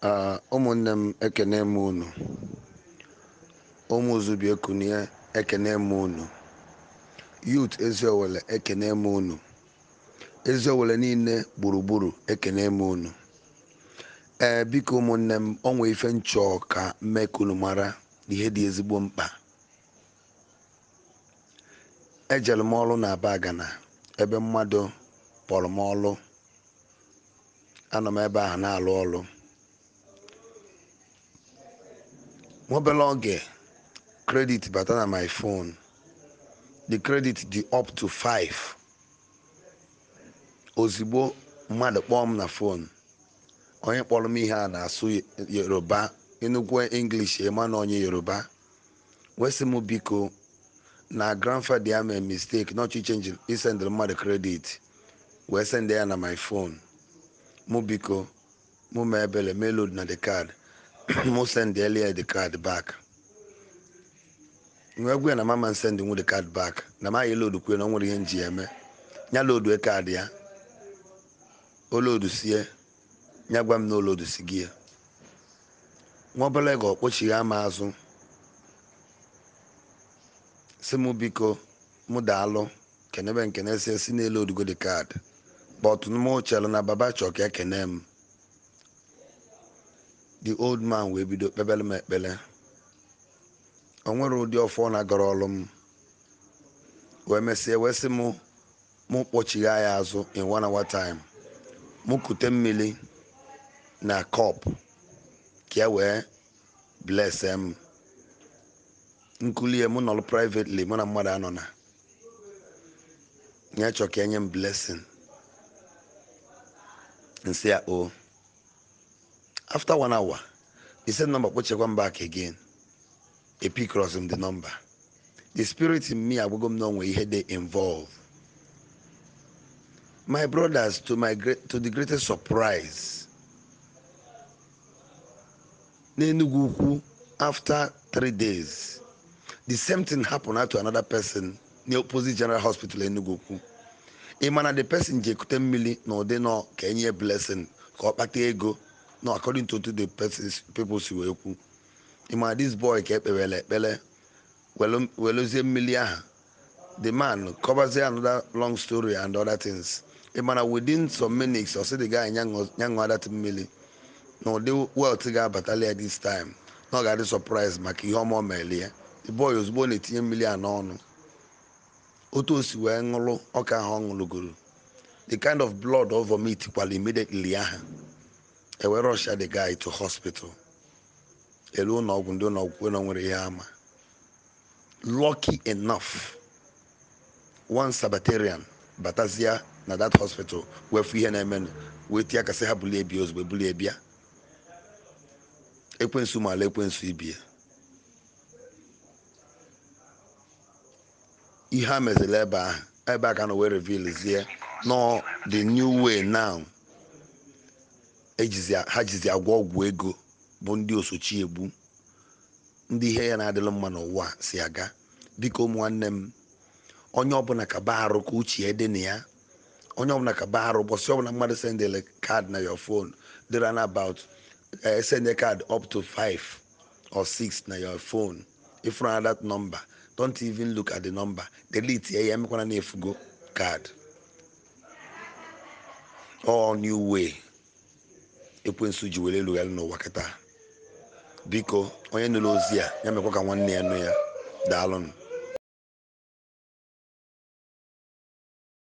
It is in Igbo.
ụmụnne m ekene m unu, ụmụ Zubie kunie ekene m unu, youth Eziowele ekene m unu, Eziowele niile gburugburu ekene m unu. Biko ụmụnne m, onwe ife nchọ ka mmekunu mara ihe dị ezigbo mkpa. Ejere m ọrụ na Abagana ebe mmadụ kpọrọ m ọrụ, anọ m ebe ahụ na-alụ ọrụ. Nwobele oge credit bata na my phone, the credit dị up to 5. Ozigbo mmadụ kpọọ m na phone, onye kpọrọ m ihe a na-asụ Yoruba, enugwu English ema na onye Yoruba. Wesị m biko na grandfather ya mee mistake not change isend mmadụ credit, wee send ya na my phone. Mụ biko mụ ma ebele load na the card mụ send earlier the card back. Nwe gwe na mama send the card back na ma load kwe na nwere ihe nji eme nya load card ya o load sie nya gwa m na load si gi ya. Nwobele go kpochi ya ma azụ si mụ biko mụ daalụ kenebe nkene si na load go the card but mụ chere na baba chọ ka ekene m. The old man wee bido kpebele m ekpele, o nwere ụdị ọfọ na gara ọrụ m, wee mesịa wee sị mụ kpọchigha ya azụ in 1 hour time. Mụ kute mmiri na cup ka wee bless m. Nkulie mụ nọrọ privately mụ na mmadụ anọ na nye chọ ka enye m blessing. Nsị ya o. After 1 hour, he said number kpochekwa m back again. A pick cross him the number. The spirit in me agwagom no nwe ihe dey involved. My brothers, to the greatest surprise, n'Enugu Ukwu, after 3 days, the same thing happened to another person near opposite General Hospital in Enugu Ukwu. Imana the person jekute mmili no dey no ka enye blessing ka ọkpata ego. No, according to the people who were Imana this boy kept ekpele welozie mmili aha. The man covers another long story and other things. Imana within some minutes or say the guy nyang other mmili. No, they well tiga battalion this time. No got surprise maka ihe ọma melie. The boy was born etinye mmili anọ. Otu si wee ṅụrụ ọka ahụ ṅụrụgoro. The kind of blood or vomit kwala immediately aha. I will rush the guy to hospital. Lucky enough, one Sabbatarian, Batazia, na that hospital, where free and amen, with Yakasa Bulebios, with Bulebia. Equensuma, Lequensibia. Iham as a labor, I back on where reveal is here. No, the new way now. Hajizi agwa ọgwụ ego bụ ndị osochi egbu ndị ihe ya na-adịlụ mma n'ụwa si aga. Biko ụmụnne m, onye ọbụla ka ba arụ ka uche ede na ya, onye ọbụla ka ba arụ bọsị ọbụla mmadụ send card na your phone there and about send a card up to 5 or 6 na your phone. If you run that number, don't even look at the number, delete ya emekwana na efugo card. All new way ekwensu ji wele elu elu n'ụwa kịta. Biko onye nụrụ ozi a ya mekwa ka nwanne ya nụ ya. Daalụ.